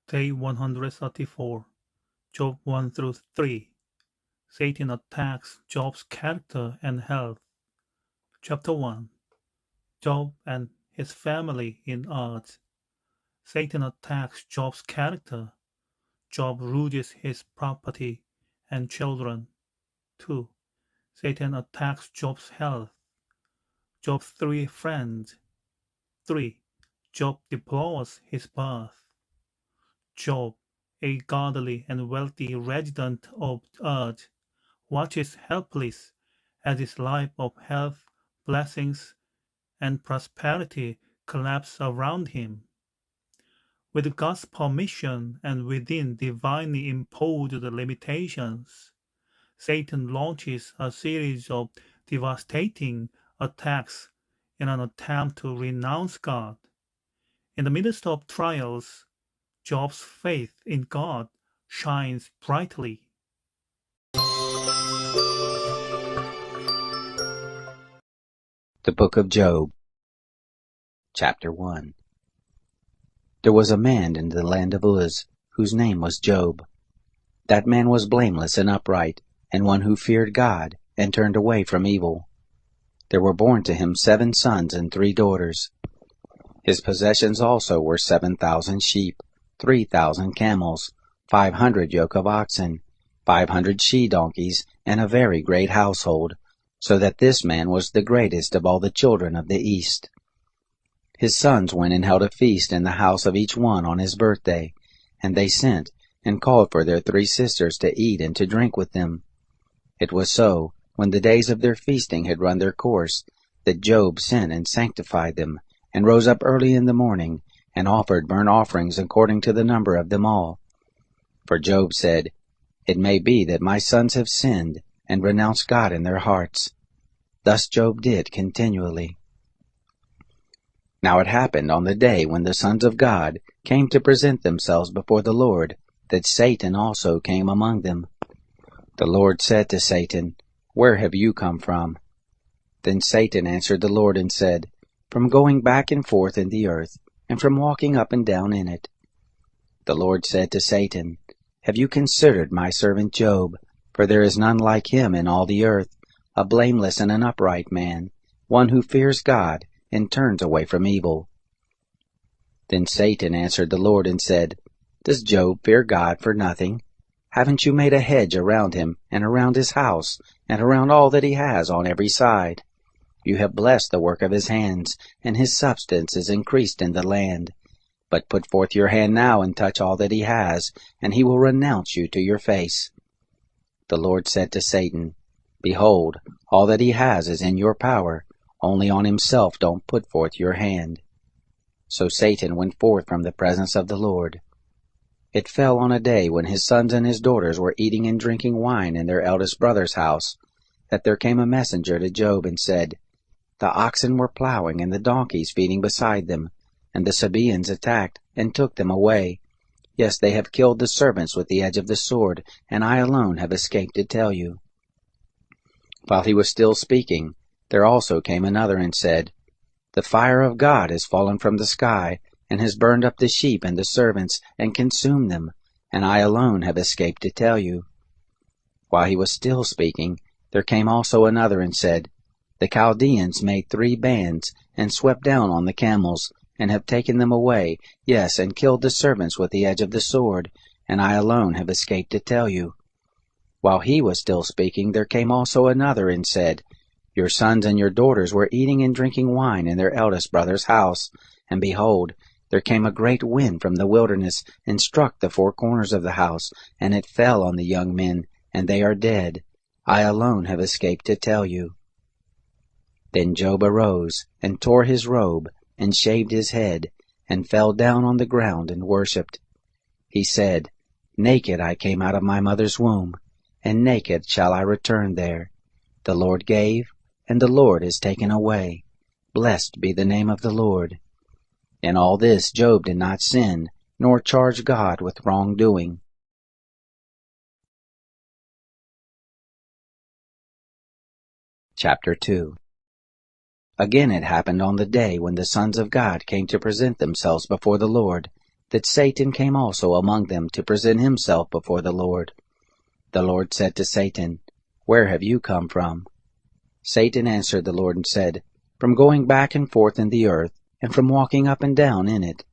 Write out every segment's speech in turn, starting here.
Day 134, Job 1 through 3. Satan attacks Job's character and health. Chapter 1. Job and his family in Uz. Satan attacks Job's character. Job loses his property and children. 2. Satan attacks Job's health. Job's 3 friends. 3. Job deplores his birth. Job, a godly and wealthy resident of Uz, watches helpless as his life of health, blessings, and prosperity collapse around him. With God's permission and within divinely imposed limitations, Satan launches a series of devastating attacks in an attempt to renounce God. In the midst of trials, Job's faith in God shines brightly. The Book of Job, Chapter 1. There was a man in the land of Uz, whose name was Job. That man was blameless and upright, and one who feared God, and turned away from evil. There were born to him 7 sons and 3 daughters. His possessions also were 7,000 sheep, 3,000 camels, 500 yoke of oxen, 500 she-donkeys, and a very great household, so that this man was the greatest of all the children of the East. His sons went and held a feast in the house of each one on his birthday, and they sent and called for their 3 sisters to eat and to drink with them. It was so, when the days of their feasting had run their course, that Job sent and sanctified them, and rose up early in the morning, and offered burnt offerings according to the number of them all. For Job said, "It may be that my sons have sinned, and renounced God in their hearts." Thus Job did continually. Now it happened on the day when the sons of God came to present themselves before the Lord, that Satan also came among them. The Lord said to Satan, "Where have you come from?" Then Satan answered the Lord and said, "From going back and forth in the earth, and from walking up and down in it." The Lord said to Satan, "Have you considered my servant Job? For there is none like him in all the earth, a blameless and an upright man, one who fears God, and turns away from evil." Then Satan answered the Lord and said, "Does Job fear God for nothing? Haven't you made a hedge around him, and around his house, and around all that he has on every side? You have blessed the work of his hands, and his substance is increased in the land. But put forth your hand now and touch all that he has, and he will renounce you to your face." The Lord said to Satan, "Behold, all that he has is in your power, only on himself don't put forth your hand." So Satan went forth from the presence of the Lord. It fell on a day when his sons and his daughters were eating and drinking wine in their eldest brother's house, that there came a messenger to Job and said, "The oxen were plowing and the donkeys feeding beside them, and the Sabaeans attacked and took them away. Yes, they have killed the servants with the edge of the sword, and I alone have escaped to tell you." While he was still speaking, there also came another and said, "The fire of God has fallen from the sky, and has burned up the sheep and the servants, and consumed them, and I alone have escaped to tell you." While he was still speaking, there came also another and said, "The Chaldeans made 3 bands, and swept down on the camels, and have taken them away, yes, and killed the servants with the edge of the sword, and I alone have escaped to tell you." While he was still speaking, there came also another and said, "Your sons and your daughters were eating and drinking wine in their eldest brother's house, and behold, there came a great wind from the wilderness, and struck the 4 corners of the house, and it fell on the young men, and they are dead. I alone have escaped to tell you." Then Job arose, and tore his robe, and shaved his head, and fell down on the ground and worshipped. He said, "Naked I came out of my mother's womb, and naked shall I return there. The Lord gave, and the Lord has taken away. Blessed be the name of the Lord." In all this Job did not sin, nor charge God with wrongdoing. Chapter 2. Again it happened on the day when the sons of God came to present themselves before the Lord, that Satan came also among them to present himself before the Lord. The Lord said to Satan, "Where have you come from?" Satan answered the Lord and said, "From going back and forth in the earth, and from walking up and down in it."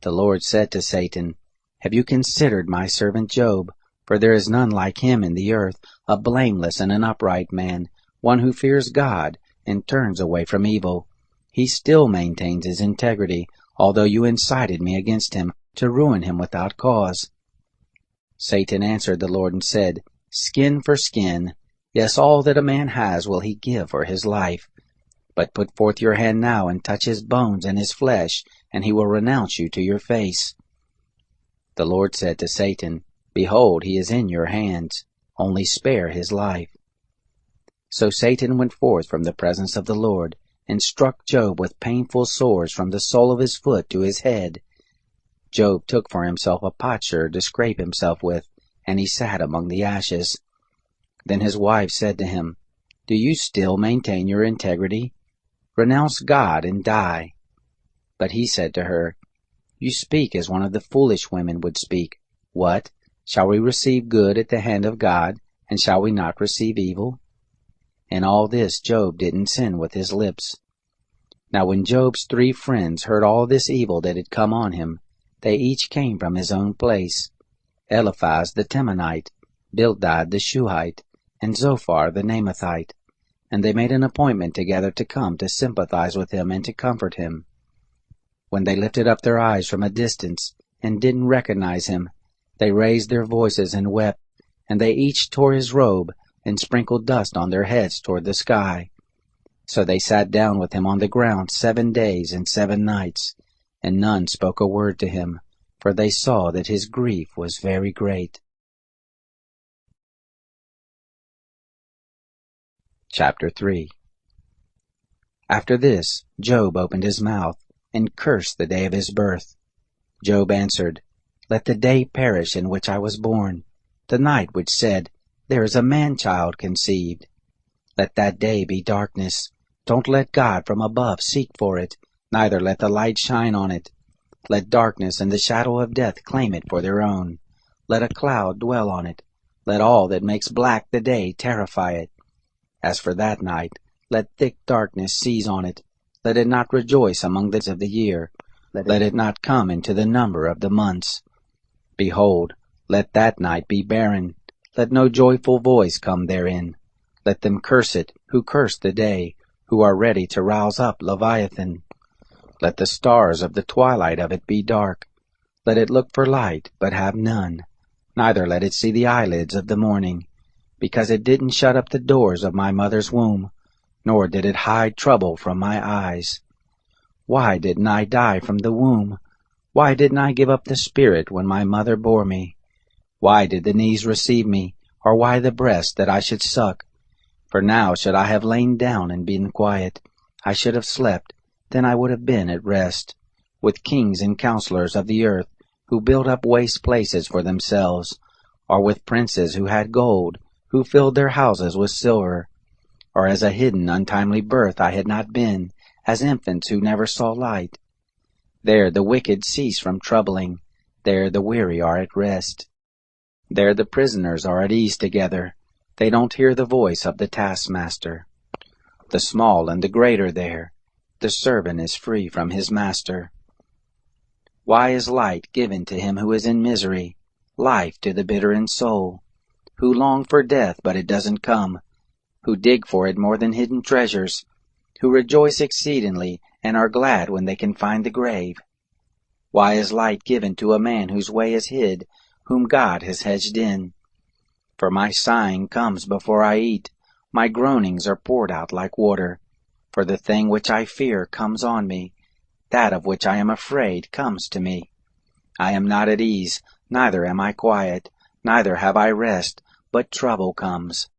The Lord said to Satan, "Have you considered my servant Job? For there is none like him in the earth, a blameless and an upright man, one who fears God and turns away from evil. He still maintains his integrity, although you incited me against him to ruin him without cause." Satan answered the Lord and said, "Skin for skin, yes, all that a man has will he give for his life. But put forth your hand now and touch his bones and his flesh, and he will renounce you to your face." The Lord said to Satan, "Behold, he is in your hands, only spare his life." So Satan went forth from the presence of the Lord, and struck Job with painful sores from the sole of his foot to his head. Job took for himself a potsherd to scrape himself with, and he sat among the ashes. Then his wife said to him, "Do you still maintain your integrity? Renounce God and die." But he said to her, "You speak as one of the foolish women would speak. What? Shall we receive good at the hand of God, and shall we not receive evil?" In all this Job didn't sin with his lips. Now when Job's 3 friends heard all this evil that had come on him, they each came from his own place: Eliphaz the Temanite, Bildad the Shuhite, and Zophar the Naamathite. And they made an appointment together to come to sympathize with him and to comfort him. When they lifted up their eyes from a distance and didn't recognize him, they raised their voices and wept, and they each tore his robe and sprinkled dust on their heads toward the sky. So they sat down with him on the ground 7 days and 7 nights, and none spoke a word to him, for they saw that his grief was very great. Chapter 3. After this, Job opened his mouth, and cursed the day of his birth. Job answered, "Let the day perish in which I was born, the night which said, There is a man-child conceived. Let that day be darkness. Don't let God from above seek for it, neither let the light shine on it. Let darkness and the shadow of death claim it for their own. Let a cloud dwell on it. Let all that makes black the day terrify it. As for that night, let thick darkness seize on it. Let it not rejoice among the days of the year. Let it not come into the number of the months. Behold, let that night be barren. Let no joyful voice come therein. Let them curse it, who curse the day, who are ready to rouse up Leviathan. Let the stars of the twilight of it be dark. Let it look for light, but have none. Neither let it see the eyelids of the morning. Because it didn't shut up the doors of my mother's womb, nor did it hide trouble from my eyes. Why didn't I die from the womb? Why didn't I give up the spirit when my mother bore me? Why did the knees receive me, or why the breast that I should suck? For now should I have lain down and been quiet. I should have slept, then I would have been at rest, with kings and counselors of the earth, who built up waste places for themselves, or with princes who had gold, who filled their houses with silver. Or as a hidden, untimely birth I had not been, as infants who never saw light. There the wicked cease from troubling, there the weary are at rest. There the prisoners are at ease together, they don't hear the voice of the taskmaster. The small and the great are there, the servant is free from his master. Why is light given to him who is in misery, life to the bitter in soul, who long for death but it doesn't come, who dig for it more than hidden treasures, who rejoice exceedingly and are glad when they can find the grave? Why is light given to a man whose way is hid, whom God has hedged in? For my sighing comes before I eat, my groanings are poured out like water. For the thing which I fear comes on me, that of which I am afraid comes to me. I am not at ease, neither am I quiet, neither have I rest, but trouble comes.